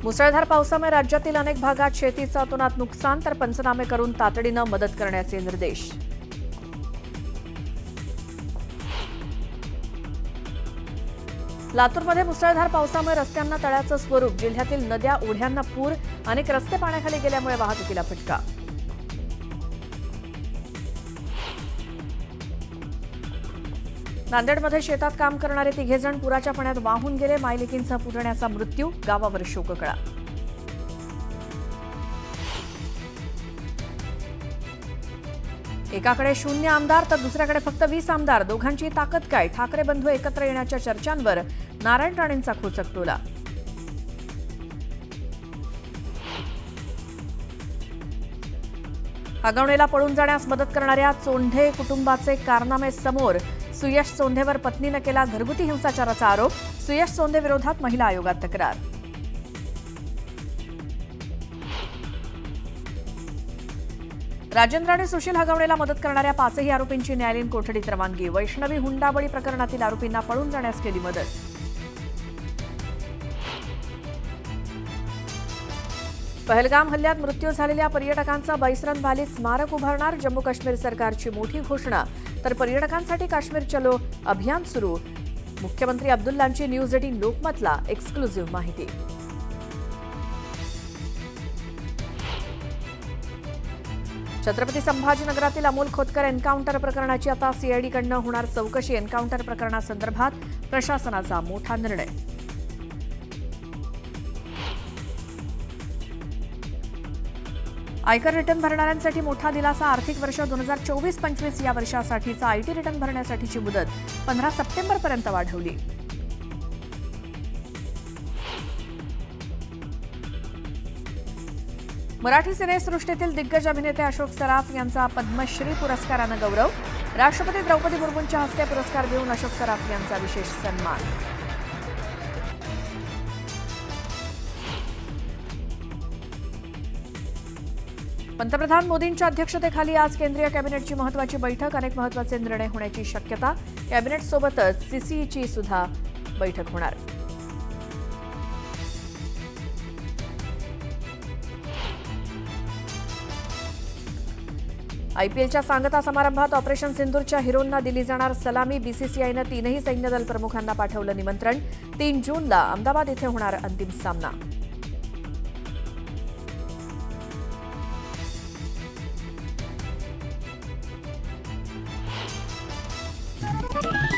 मुसळधार पावसामुळे राज्यातील अनेक भागात शेतीचं अतोनात नुकसान, तर पंचनामे करून तातडीनं मदत करण्याचे निर्देश. लातूरमध्ये मुसळधार पावसामुळे रस्त्यांना तळ्याचं स्वरूप, जिल्ह्यातील नद्या ओढ्यांना पूर, अनेक रस्ते पाण्याखाली गेल्यामुळे वाहतुकीला फटका. नांदेडमध्ये शेतात काम करणारे 3 जण पुराच्या पाण्यात वाहून गेले. मायलेकींचा पुतण्याचा मृत्यू, गावावर शोककळा. एकाकडे 0 आमदार तर दुसऱ्याकडे फक्त 20 आमदार. दोघांची ताकद काय? ठाकरे बंधू एकत्र येण्याच्या चर्चांवर नारायण राणेंचा खोचक टोला. हगवणेला पळून जाण्यास मदत करणाऱ्या चोंढे कुटुंबाचे कारनामे समोर. सुयश चोंढेवर पत्नीनं केला घरगुती हिंसाचाराचा आरोप. सुयश चोंढे विरोधात महिला आयोगात तक्रार. राजेंद्र आणि सुशील हगवणेला मदत करणाऱ्या 5ही आरोपींची न्यायालयीन कोठडीत रवानगी. वैष्णवी हुंडाबळी प्रकरणातील आरोपींना पळून जाण्यास केली मदत. पहलगाम हल्ल्यात मृत्यू झालेल्या पर्यटकांचा बैसरन व्हॅलीत स्मारक उभारणार. जम्मू काश्मीर सरकारची मोठी घोषणा. तर पर्यटकांसाठी काश्मीर चलो अभियान सुरू. मुख्यमंत्री अब्दुल्लांची न्यूज 18 लोकमतला एक्सक्लुझिव्ह माहिती. छत्रपती संभाजीनगरातील अमोल खोतकर एन्काउंटर प्रकरणाची आता सीआयडीकडनं होणार चौकशी. एन्काउंटर प्रकरणासंदर्भात प्रशासनाचा मोठा निर्णय. आयकर रिटर्न भरणाऱ्यांसाठी मोठा दिलासा. आर्थिक वर्ष 2024-25 या वर्षासाठीचा आयटी रिटर्न भरण्यासाठीची मुदत 15 सप्टेंबरपर्यंत वाढवली. मराठी सिनेसृष्टीतील दिग्गज अभिनेते अशोक सराफ यांचा पद्मश्री पुरस्कारानं गौरव. राष्ट्रपती द्रौपदी मुर्मूंच्या हस्ते पुरस्कार देऊन अशोक सराफ यांचा विशेष सन्मान. पंतप्रधान मोदींच्या अध्यक्षतेखाली आज केंद्रीय कॅबिनेटची महत्त्वाची बैठक. अनेक महत्त्वाचे निर्णय होण्याची शक्यता. कॅबिनेटसोबतच सीसीईची सुद्धा बैठक होणार. आयपीएलच्या सांगता समारंभात ऑपरेशन सिंदूरच्या हिरोंना दिली जाणार सलामी. बीसीसीआयनं 3ही सैन्यदल प्रमुखांना पाठवलं निमंत्रण. 3 जूनला अहमदाबाद इथे होणार अंतिम सामना.